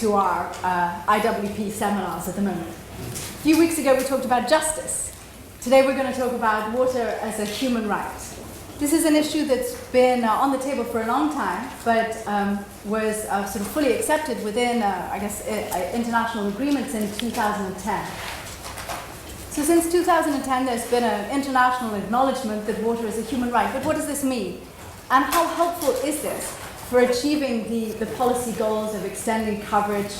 to our IWP seminars at the moment. A few weeks ago we talked about justice. Today we're going to talk about water as a human right. This is an issue that's been on the table for a long time, but was sort of fully accepted within, international agreements in 2010. So since 2010, there's been an international acknowledgement that water is a human right. But what does this mean? And how helpful is this for achieving the policy goals of extending coverage,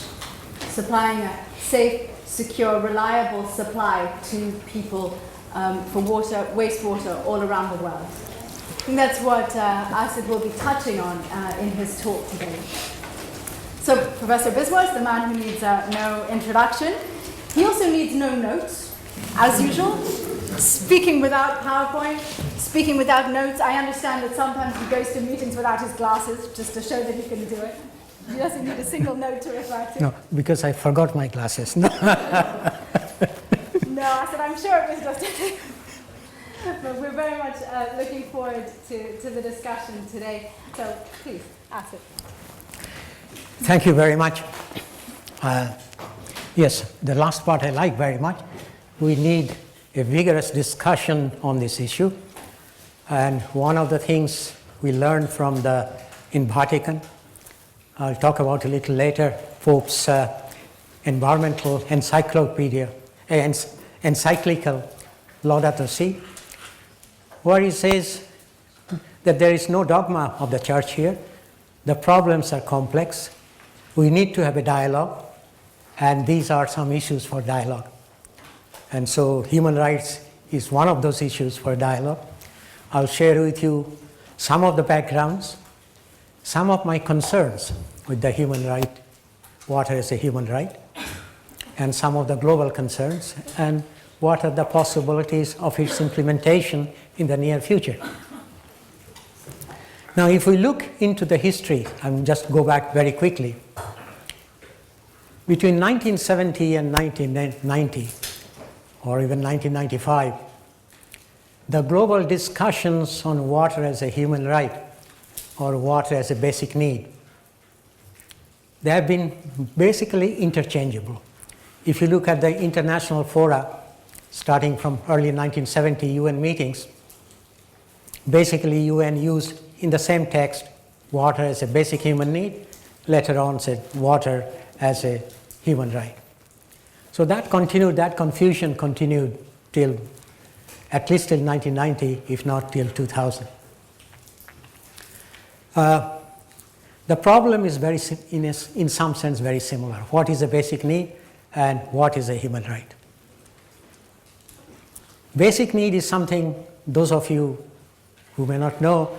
supplying a safe, secure, reliable supply to people for water, wastewater all around the world? I think that's what Asad will be touching on in his talk today. So Professor Biswas, the man who needs no introduction, he also needs no notes. As usual, speaking without PowerPoint, speaking without notes. I understand that sometimes he goes to meetings without his glasses just to show that he can do it. He doesn't need a single note to refer to. No, because I forgot my glasses. No, I said, I'm sure it was just but we're very much looking forward to the discussion today. So please, ask it. Thank you very much. Yes, the last part I like very much. We need a vigorous discussion on this issue. And one of the things we learned from in Vatican, I'll talk about a little later, Pope's environmental encyclopedia, encyclical Laudato Si, where he says that there is no dogma of the church here. The problems are complex. We need to have a dialogue, and these are some issues for dialogue. And so human rights is one of those issues for dialogue. I'll share with you some of the backgrounds, some of my concerns with the human right, water as a human right, and some of the global concerns, and what are the possibilities of its implementation in the near future. Now, if we look into the history, and just go back very quickly, between 1970 and 1990, or even 1995, the global discussions on water as a human right or water as a basic need, they have been basically interchangeable. If you look at the international fora, starting from early 1970 UN meetings, basically UN used in the same text water as a basic human need, later on said water as a human right. So that continued, that confusion continued till at least till 1990, if not till 2000. The problem is in some sense very similar. What is a basic need and what is a human right? Basic need is something, those of you who may not know,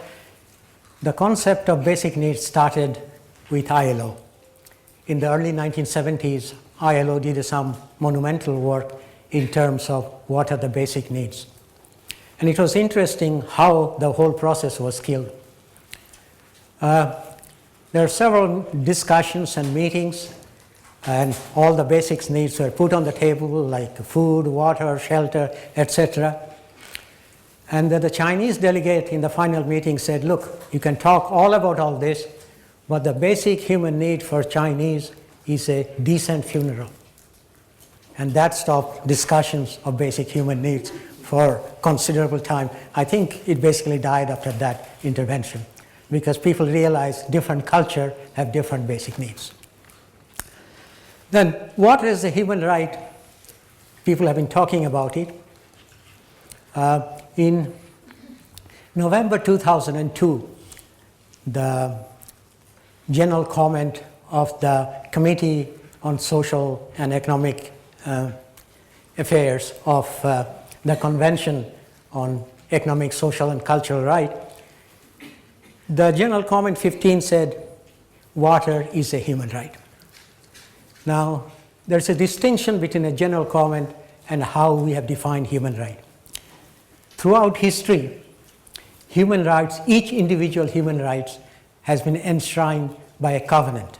the concept of basic needs started with ILO. In the early 1970s, ILO did some monumental work in terms of what are the basic needs. And it was interesting how the whole process was killed. There are several discussions and meetings, and all the basic needs were put on the table, like food, water, shelter, etc. And the Chinese delegate in the final meeting said, look, you can talk all about all this, but the basic human need for Chinese is a decent funeral. And that stopped discussions of basic human needs for considerable time. I think it basically died after that intervention, because people realized different cultures have different basic needs. Then, what is a human right? People have been talking about it. In November 2002, the general comment of the Committee on Social and Economic Affairs of the Convention on Economic, Social and Cultural Right, the general comment 15 said, water is a human right. Now, there's a distinction between a general comment and how we have defined human right. Throughout history, human rights, each individual human rights has been enshrined by a covenant,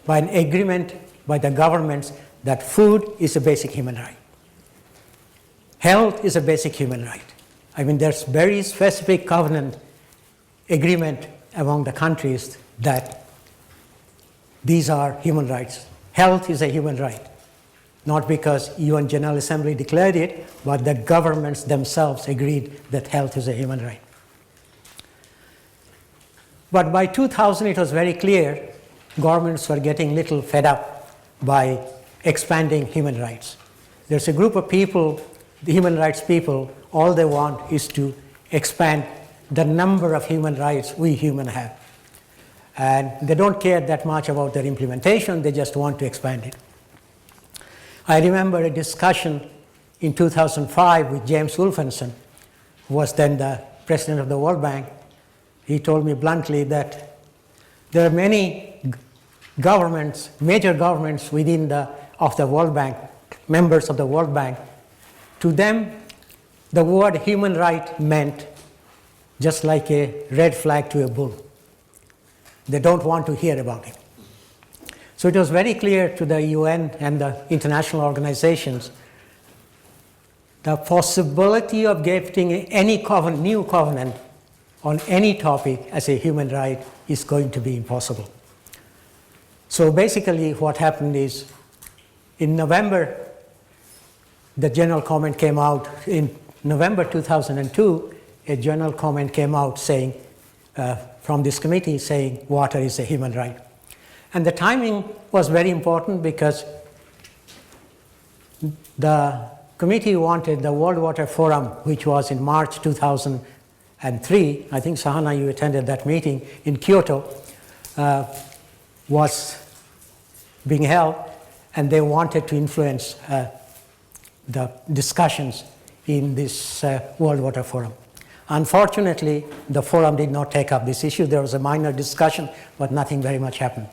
by an agreement by the governments that food is a basic human right. Health is a basic human right. I mean, there's very specific covenant agreement among the countries that these are human rights health is a human right. Not because UN General Assembly declared it, but the governments themselves agreed that health is a human right. But by 2000, it was very clear governments were getting a little fed up by expanding human rights. There's a group of people, the human rights people, all they want is to expand the number of human rights we humans have. And they don't care that much about their implementation, they just want to expand it. I remember a discussion in 2005 with James Wolfensohn, who was then the president of the World Bank. He told me bluntly that there are many governments, major governments within the World Bank, members of the World Bank. To them, the word human right meant just like a red flag to a bull. They don't want to hear about it. So it was very clear to the UN and the international organizations the possibility of getting any new covenant on any topic as a human right is going to be impossible. So basically what happened is in November, the general comment came out. In November 2002, a general comment came out saying, from this committee saying water is a human right. And the timing was very important because the committee wanted the World Water Forum, which was in March 2003, I think Sahana, you attended that meeting in Kyoto, was being held, and they wanted to influence the discussions in this World Water Forum. Unfortunately, the forum did not take up this issue. There was a minor discussion, but nothing very much happened.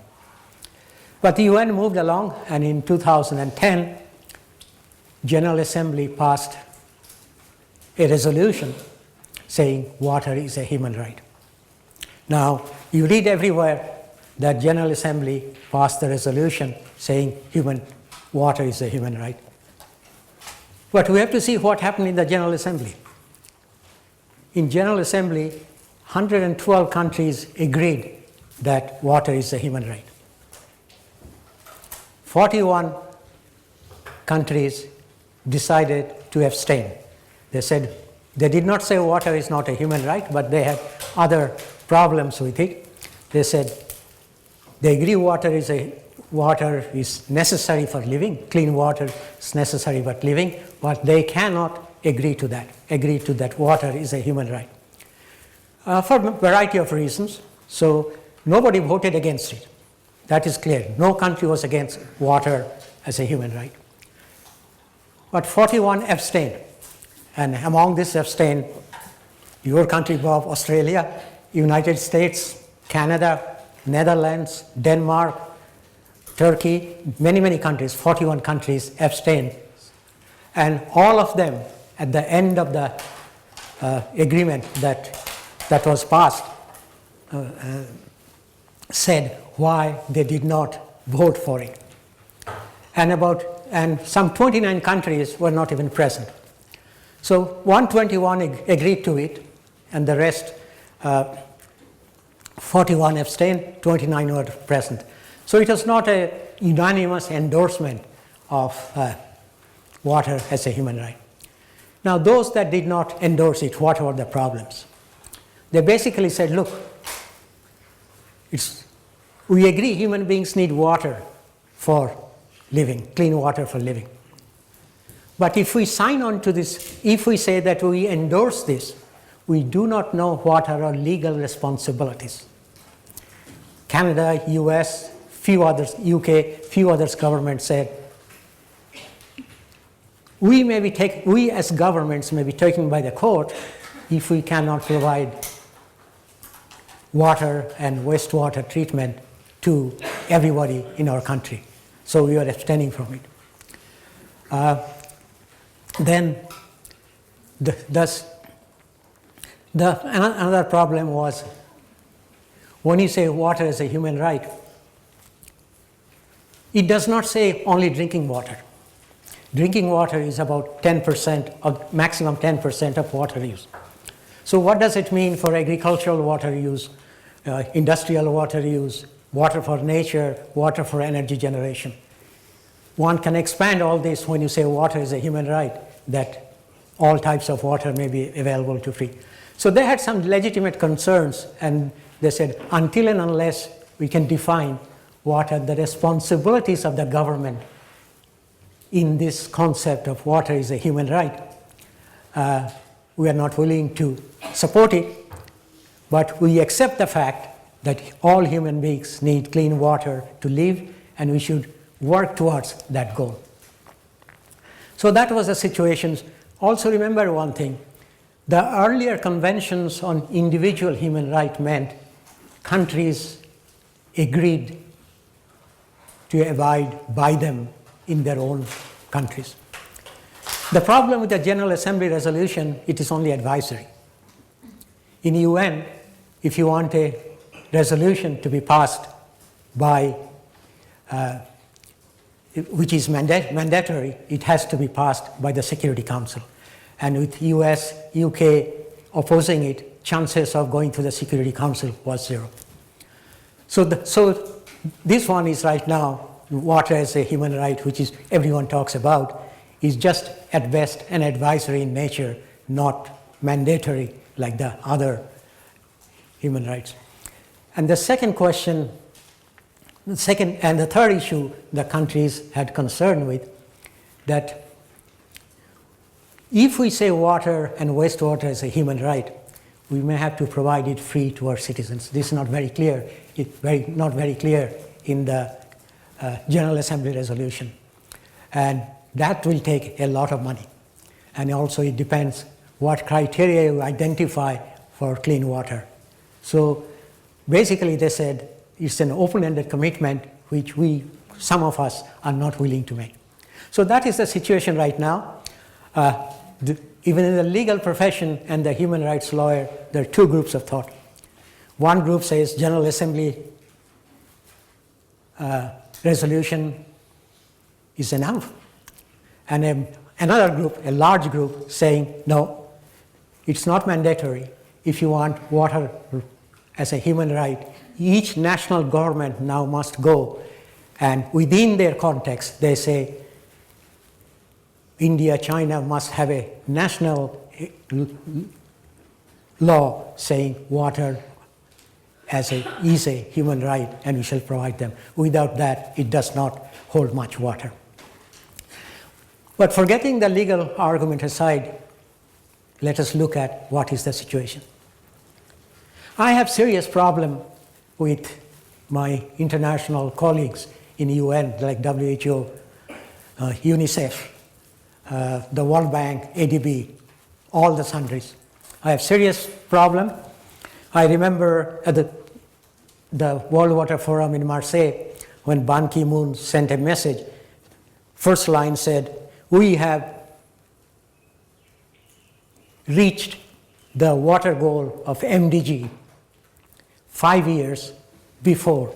But the UN moved along, and in 2010, General Assembly passed a resolution saying water is a human right. Now, you read everywhere that General Assembly passed the resolution saying water is a human right. But we have to see what happened in the General Assembly. In General Assembly, 112 countries agreed that water is a human right. 41 countries decided to abstain. They said, they did not say water is not a human right, but they had other problems with it. They said they agree water is necessary for living, clean water is necessary for living, but they cannot agree to that water is a human right. For a variety of reasons. So nobody voted against it. That is clear. No country was against water as a human right. But 41 abstained. And among this abstained, your country, Bob, Australia, United States, Canada, Netherlands, Denmark, Turkey, many, many countries, 41 countries abstained. And all of them, at the end of the agreement that was passed, said why they did not vote for it. And some 29 countries were not even present. So 121 agreed to it, and the rest, 41 abstained, 29 were present. So it was not a unanimous endorsement of water as a human right. Now, those that did not endorse it, what were the problems? They basically said, look, we agree human beings need water for living, clean water for living. But if we sign on to this, if we say that we endorse this, we do not know what are our legal responsibilities. Canada, US, few others, UK, few others governments said, we as governments may be taken by the court if we cannot provide water and wastewater treatment to everybody in our country. So we are abstaining from it. Then another problem was when you say water is a human right, it does not say only drinking water. Drinking water is about 10% of maximum 10% of water use. So what does it mean for agricultural water use, industrial water use, water for nature, water for energy generation? one can expand all this when you say water is a human right, that all types of water may be available to free. So they had some legitimate concerns, and they said until and unless we can define what are the responsibilities of the government in this concept of water is a human right, we are not willing to support it, but we accept the fact that all human beings need clean water to live, and we should work towards that goal. So that was the situation. Also remember one thing, the earlier conventions on individual human rights meant countries agreed to abide by them in their own countries. The problem with the General Assembly resolution, it is only advisory. In UN, if you want a resolution to be passed by, which is mandatory, it has to be passed by the Security Council. And with US, UK opposing it, chances of going to the Security Council was 0. So this one is right now, water as a human right, which is everyone talks about, is just at best an advisory in nature, not mandatory like the other human rights. And the second question, the third issue the countries had concern with, that if we say water and wastewater is a human right, we may have to provide it free to our citizens. This is not very clear. It's not very clear in the General Assembly resolution. And that will take a lot of money. And also it depends what criteria you identify for clean water. So basically they said it's an open-ended commitment which some of us are not willing to make. So that is the situation right now. Even in the legal profession and the human rights lawyer, there are two groups of thought. One group says General Assembly resolution is enough. And another group, a large group, saying no, it's not mandatory. If you want water as a human right, each national government now must go, and within their context, they say India, China must have a national law saying water is a human right and we shall provide them. Without that, it does not hold much water. But forgetting the legal argument aside, let us look at what is the situation. I have serious problem with my international colleagues in UN, like WHO, UNICEF, the World Bank, ADB, all the sundries. I have serious problem. I remember at the World Water Forum in Marseille, when Ban Ki-moon sent a message, first line said, we have reached the water goal of MDG 5 years before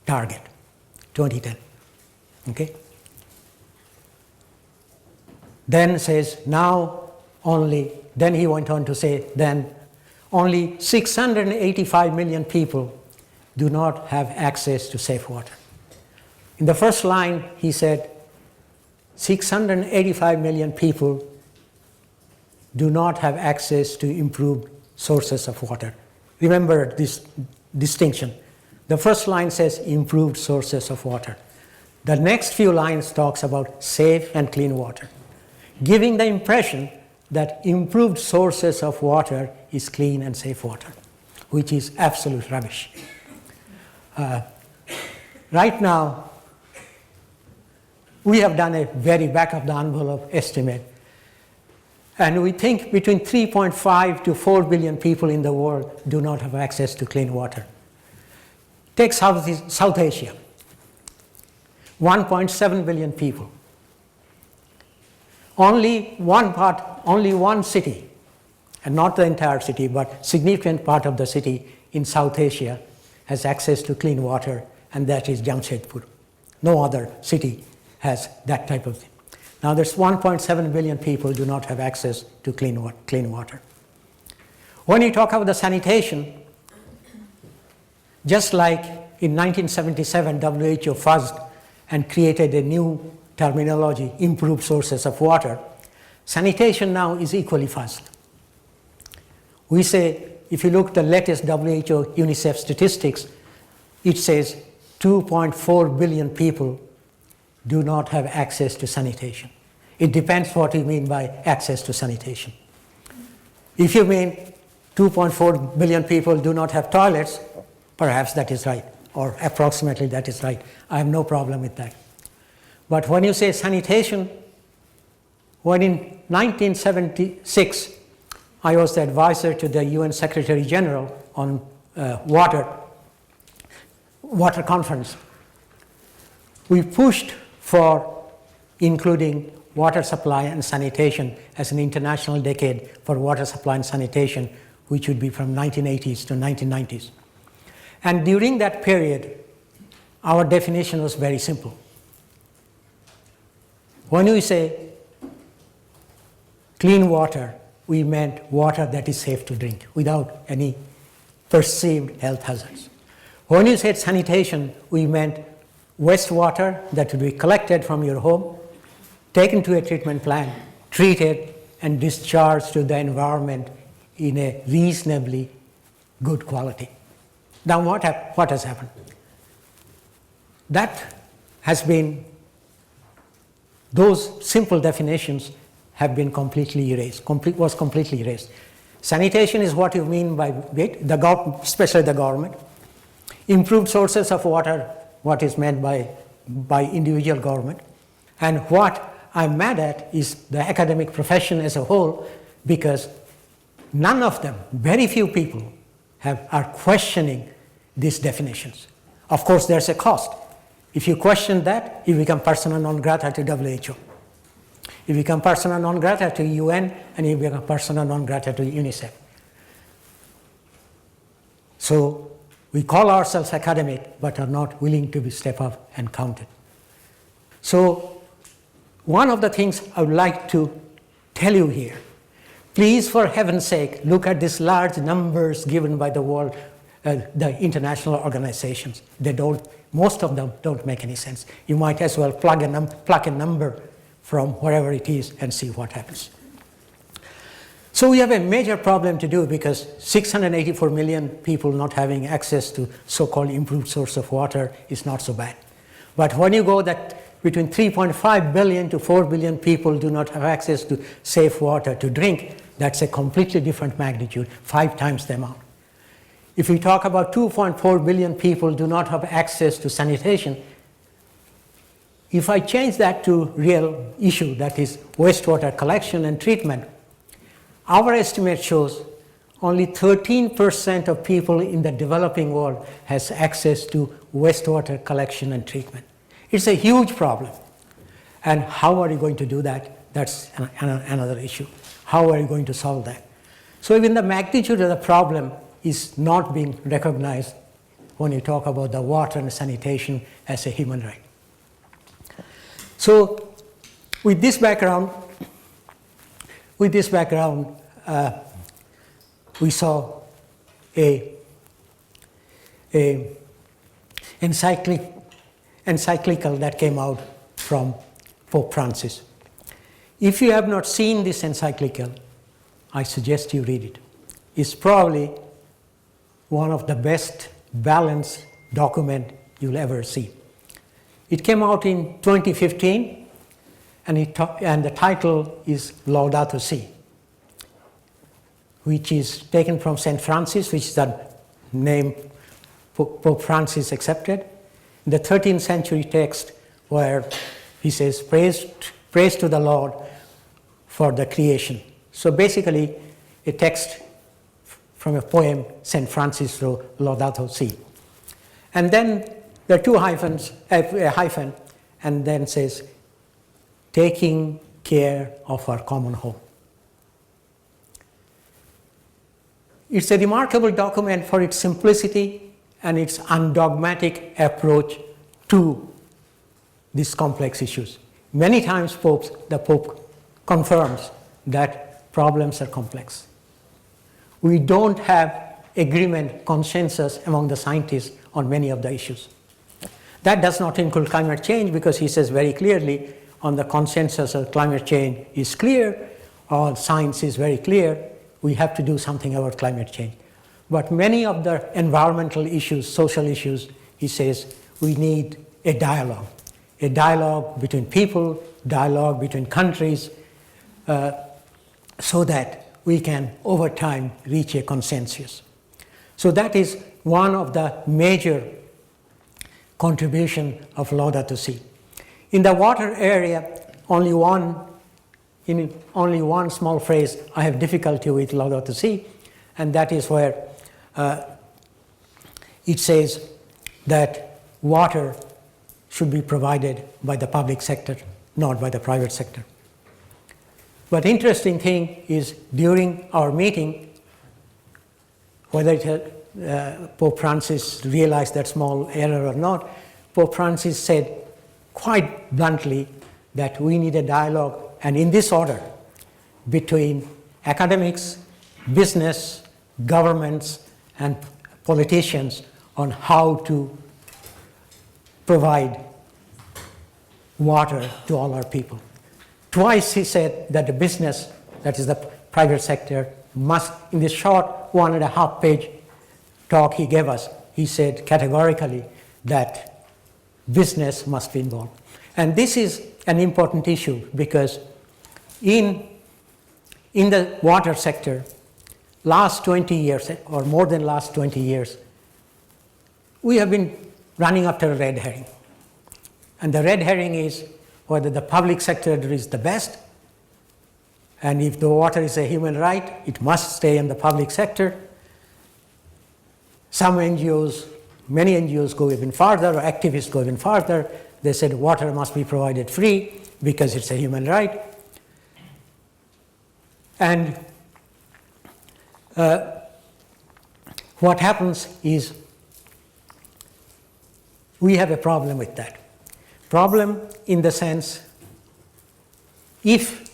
target, 2010, okay? Then says then he went on to say, then only 685 million people do not have access to safe water. In the first line, he said, 685 million people do not have access to improved sources of water. Remember this distinction. The first line says improved sources of water. The next few lines talks about safe and clean water, giving the impression that improved sources of water is clean and safe water, which is absolute rubbish. Right now, we have done a very back of the envelope estimate, and we think between 3.5 to 4 billion people in the world do not have access to clean water. Take South Asia, 1.7 billion people. Only one city, and not the entire city, but significant part of the city in South Asia has access to clean water, and that is Jamshedpur. No other city has that type of thing. Now there's 1.7 billion people do not have access to clean water. When you talk about the sanitation, just like in 1977 WHO fuzzed and created a new terminology, improved sources of water. Sanitation now is equally fast. We say, if you look at the latest WHO UNICEF statistics, it says 2.4 billion people do not have access to sanitation. It depends what you mean by access to sanitation. If you mean 2.4 billion people do not have toilets, perhaps that is right, or approximately that is right. I have no problem with that. But when you say sanitation, when in 1976, I was the advisor to the UN Secretary General on water conference, we pushed for including water supply and sanitation as an international decade for water supply and sanitation, which would be from 1980s to 1990s. And during that period, our definition was very simple. When we say clean water, we meant water that is safe to drink without any perceived health hazards. When you said sanitation, we meant wastewater that would be collected from your home, taken to a treatment plant, treated, and discharged to the environment in a reasonably good quality. Now what has happened? That has been, those simple definitions have been completely erased, was completely erased. Sanitation is what you mean by it, especially the government. Improved sources of water, what is meant by individual government. And what I'm mad at is the academic profession as a whole, because none of them, very few people, are questioning these definitions. Of course, there's a cost. If you question that, you become persona non grata to WHO. You become persona non grata to UN, and you become persona non grata to UNICEF. So we call ourselves academic, but are not willing to step up and count it. So one of the things I would like to tell you here, please, for heaven's sake, look at these large numbers given by the world, the international organizations. They don't, most of them don't make any sense. You might as well plug a number from wherever it is and see what happens. So we have a major problem to do, because 684 million people not having access to so-called improved source of water is not so bad. But when you go that between 3.5 billion to 4 billion people do not have access to safe water to drink, that's a completely different magnitude, 5 times the amount. If we talk about 2.4 billion people do not have access to sanitation, if I change that to real issue, that is wastewater collection and treatment, our estimate shows only 13% of people in the developing world has access to wastewater collection and treatment. It's a huge problem. And how are you going to do that? That's another issue. How are you going to solve that? So even the magnitude of the problem is not being recognized when you talk about the water and sanitation as a human right. So with this background, we saw a encyclical that came out from Pope Francis. If you have not seen this encyclical, I suggest you read it. It's probably one of the best balanced document you'll ever see. It came out in 2015, and the title is Laudato Si, which is taken from St. Francis, which is the name Pope Francis accepted. In the 13th century text, where he says, praise to the Lord for the creation. So basically, a text from a poem St. Francis wrote, Laudato Si. And then there are two hyphens, a hyphen, and then says, taking care of our common home. It's a remarkable document for its simplicity and its undogmatic approach to these complex issues. Many times the Pope confirms that problems are complex. We don't have agreement, consensus among the scientists on many of the issues. That does not include climate change, because he says very clearly on the consensus of climate change is clear, all science is very clear, we have to do something about climate change. But many of the environmental issues, social issues, he says we need a dialogue between people, dialogue between countries, so that we can over time reach a consensus. So that is one of the major contribution of Laudato Si. In the water area, only one small phrase I have difficulty with Laudato Si, and that is where it says that water should be provided by the public sector, not by the private sector. But interesting thing is, during our meeting, whether Pope Francis realized that small error or not, Pope Francis said quite bluntly that we need a dialogue, and in this order, between academics, business, governments, and politicians on how to provide water to all our people. Twice he said that the business, that is the private sector, must, in this short 1.5 page talk he gave us, he said categorically that business must be involved. And this is an important issue, because in the water sector, last 20 years, or more than last 20 years, we have been running after a red herring. And the red herring is whether the public sector is the best, and if the water is a human right, it must stay in the public sector. Some NGOs, many NGOs go even farther, or activists go even farther. They said water must be provided free because it's a human right. And what happens is we have a problem with that. Problem in the sense, if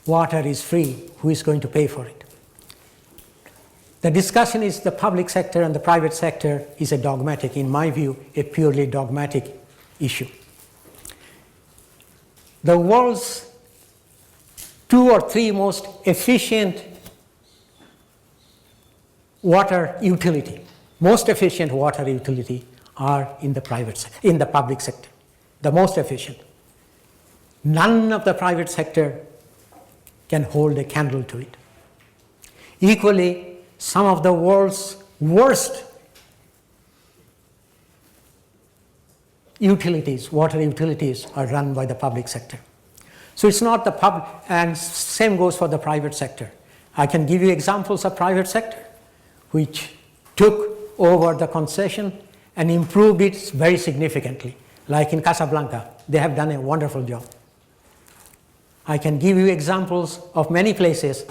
water is free, who is going to pay for it? The discussion is the public sector and the private sector is a dogmatic, in my view, a purely dogmatic issue. The world's 2 or 3 most efficient water utility, most efficient water utility are in the public sector, the most efficient. None of the private sector can hold a candle to it. Equally, some of the world's worst utilities, water utilities, are run by the public sector. So it's not the public, and same goes for the private sector. I can give you examples of private sector which took over the concession and improved it very significantly. Like in Casablanca, they have done a wonderful job. I can give you examples of many places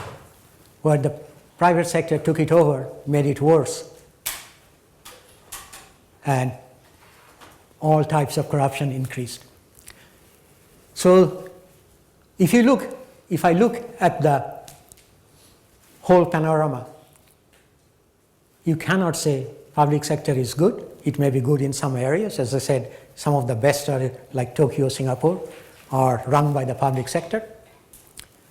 where the private sector took it over, made it worse, and all types of corruption increased. So if I look at the whole panorama, you cannot say public sector is good. It may be good in some areas. As I said, some of the best are, like Tokyo, Singapore, are run by the public sector.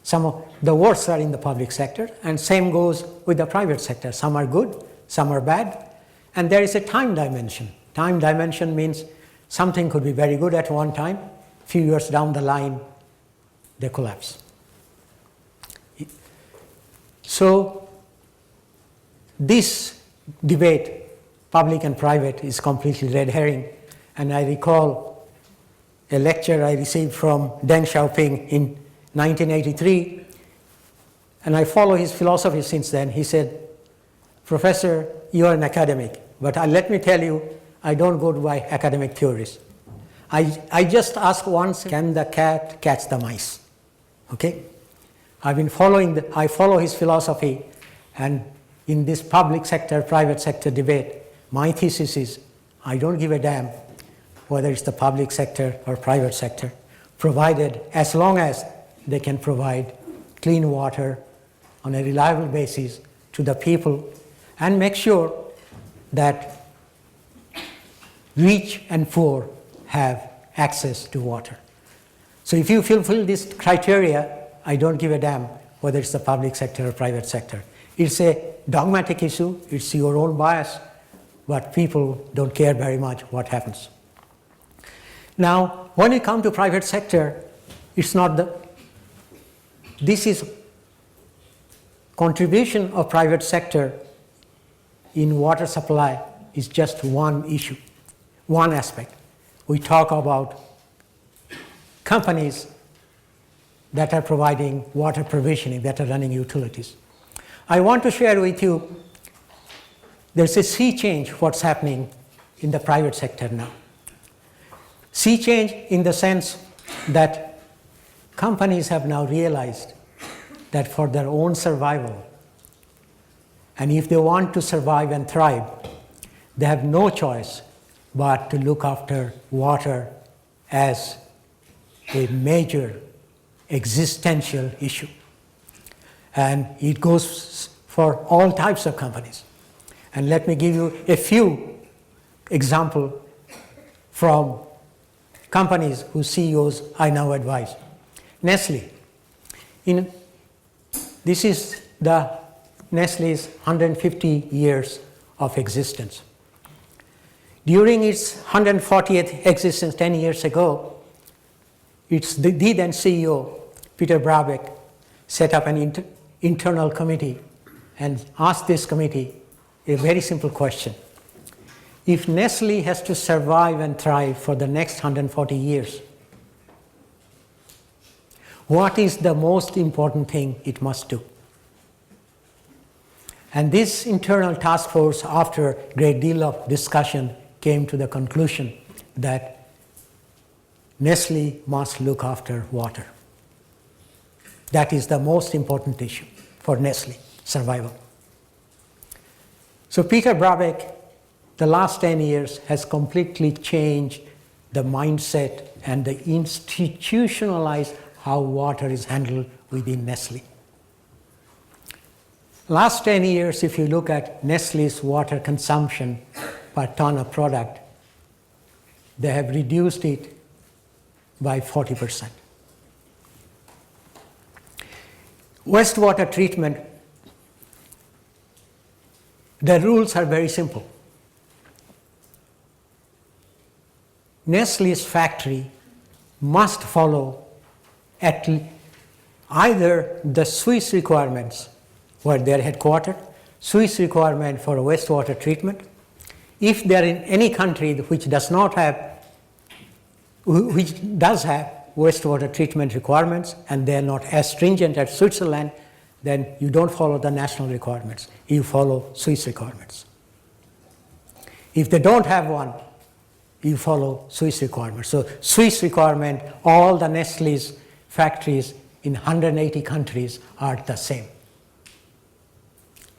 Some of the worst are in the public sector, and same goes with the private sector. Some are good, some are bad, and there is a time dimension. Time dimension means something could be very good at one time, few years down the line, they collapse. So this debate, public and private, is completely red herring. And I recall a lecture I received from Deng Xiaoping in 1983, and I follow his philosophy since then. He said, "Professor, you are an academic, but let me tell you, I don't go by academic theories. I just ask once, can the cat catch the mice?" Okay? I follow his philosophy, and in this public sector, private sector debate, my thesis is, I don't give a damn whether it's the public sector or private sector, provided, as long as they can provide clean water on a reliable basis to the people and make sure that rich and poor have access to water. So if you fulfill this criteria, I don't give a damn whether it's the public sector or private sector. It's a dogmatic issue, it's your own bias, but people don't care very much what happens. Now, when you come to private sector, it's not this is contribution of private sector in water supply is just one issue, one aspect. We talk about companies that are providing water provisioning, that are running utilities. I want to share with you, there's a sea change what's happening in the private sector now. Sea change in the sense that companies have now realized that for their own survival, and if they want to survive and thrive, they have no choice but to look after water as a major existential issue. And it goes for all types of companies. And let me give you a few examples from companies whose CEOs I now advise. Nestle. This is Nestle's 150 years of existence. During its 140th existence 10 years ago, the then CEO, Peter Brabeck, set up an internal committee and asked this committee a very simple question. If Nestle has to survive and thrive for the next 140 years, what is the most important thing it must do? And this internal task force, after a great deal of discussion, came to the conclusion that Nestle must look after water. That is the most important issue for Nestle survival. So Peter Brabeck, the last 10 years, has completely changed the mindset and the institutionalized how water is handled within Nestle. Last 10 years, if you look at Nestle's water consumption per ton of product, they have reduced it by 40%. Wastewater treatment, the rules are very simple. Nestle's factory must follow either the Swiss requirements where they are headquartered, Swiss requirement for wastewater treatment. If they are in any country which does have wastewater treatment requirements and they are not as stringent as Switzerland, then you don't follow the national requirements, you follow Swiss requirements. If they don't have one, you follow Swiss requirements. So Swiss requirement, all the Nestle's factories in 180 countries are the same.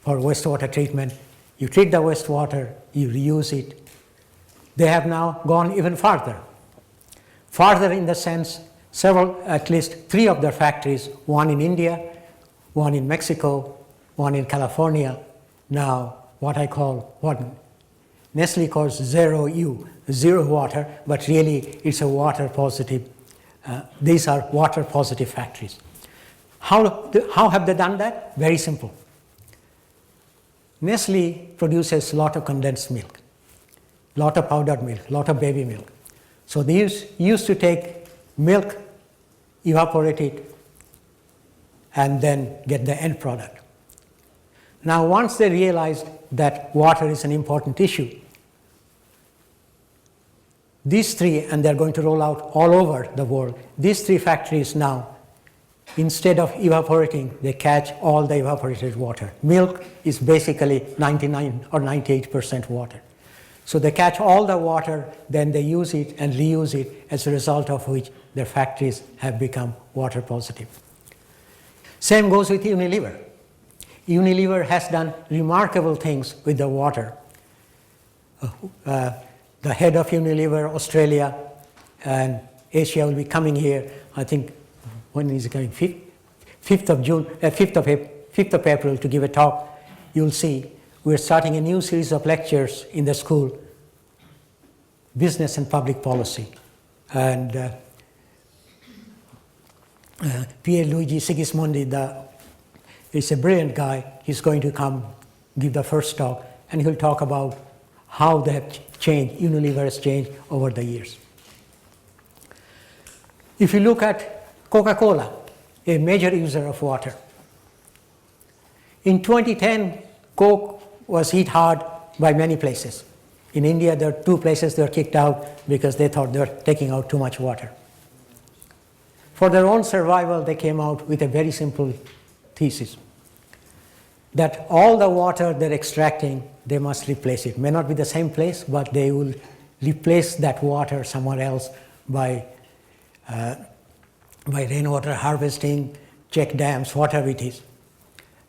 For wastewater treatment, you treat the wastewater, you reuse it. They have now gone even farther. Farther in the sense, at least 3 of their factories, one in India, one in Mexico, one in California, now what Nestle calls zero water, but really it's a water positive. These are water positive factories. How have they done that? Very simple. Nestle produces a lot of condensed milk, a lot of powdered milk, a lot of baby milk. So they used to take milk, evaporate it, and then get the end product. Now, once they realized that water is an important issue, these 3, and they're going to roll out all over the world, these 3 factories now, instead of evaporating, they catch all the evaporated water. Milk is basically 99 or 98% water. So they catch all the water, then they use it and reuse it, as a result of which their factories have become water positive. Same goes with Unilever. Unilever has done remarkable things with the water. The head of Unilever, Australia and Asia, will be coming here, I think, when is it coming? 5th of April to give a talk. You'll see we're starting a new series of lectures in the school business and public policy. And Pierluigi Sigismondi is a brilliant guy. He's going to come give the first talk, and he'll talk about how they have changed, Unilever has changed over the years. If you look at Coca-Cola, a major user of water. In 2010, Coke was hit hard by many places. In India, there are 2 places they were kicked out because they thought they were taking out too much water. For their own survival, they came out with a very simple thesis, that all the water they're extracting, they must replace it. May not be the same place, but they will replace that water somewhere else by rainwater harvesting, check dams, whatever it is.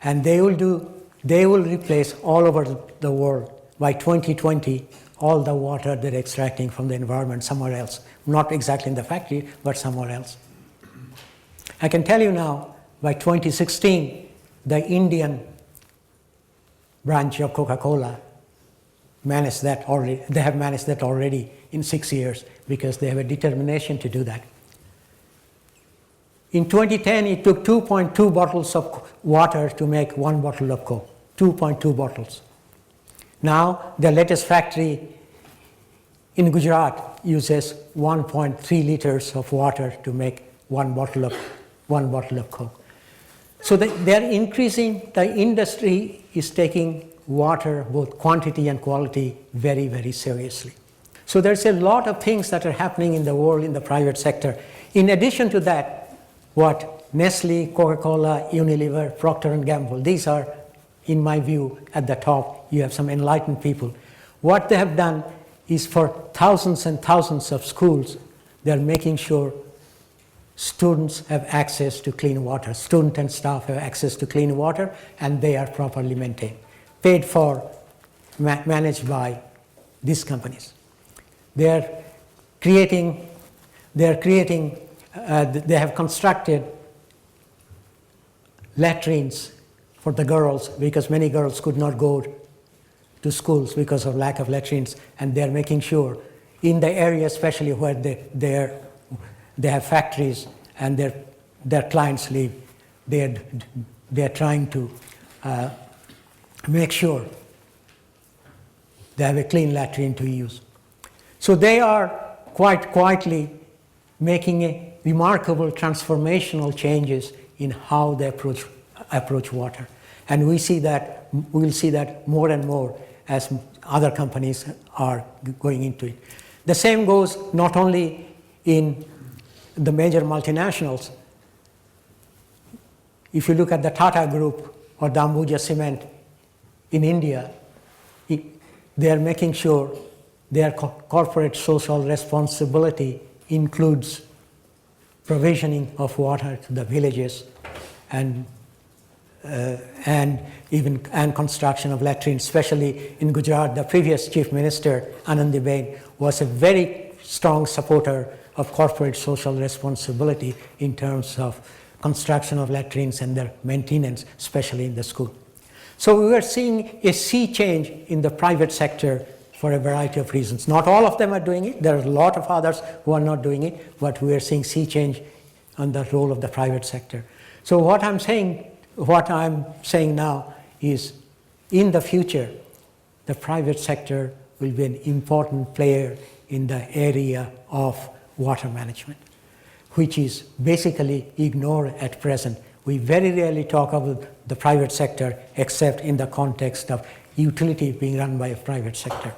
And they will replace all over the world by 2020 all the water they're extracting from the environment somewhere else. Not exactly in the factory, but somewhere else. I can tell you now, by 2016, the Indian branch of Coca-Cola managed that already. They have managed that already in 6 years because they have a determination to do that. In 2010, it took 2.2 bottles of water to make 1 bottle of Coke. 2.2 bottles. Now, the latest factory in Gujarat uses 1.3 liters of water to make 1 bottle of Coke. So they are increasing, the industry is taking water, both quantity and quality, very, very seriously. So there's a lot of things that are happening in the world in the private sector. In addition to that, what Nestle, Coca-Cola, Unilever, Procter & Gamble, these are, in my view, at the top. You have some enlightened people. What they have done is for thousands and thousands of schools, they're making sure students have access to clean water. Students and staff have access to clean water, and they are properly maintained, paid for, managed by these companies. They have constructed latrines for the girls because many girls could not go to schools because of lack of latrines, and they're making sure in the area, especially where they have factories and their clients live, they're trying to make sure they have a clean latrine to use. So they are quite quietly making a remarkable transformational changes in how they approach water. And we'll see that more and more as other companies are going into it. The same goes not only in the major multinationals. If you look at the Tata Group or the Ambuja Cement in India, they are making sure their corporate social responsibility includes provisioning of water to the villages and construction of latrines, especially in Gujarat. The previous Chief Minister, Anandiben, was a very strong supporter of corporate social responsibility in terms of construction of latrines and their maintenance, especially in the school. So we are seeing a sea change in the private sector for a variety of reasons. Not all of them are doing it. There are a lot of others who are not doing it, but we are seeing sea change on the role of the private sector. So what I'm saying now is, in the future, the private sector will be an important player in the area of water management, which is basically ignored at present. We very rarely talk about the private sector except in the context of utility being run by a private sector.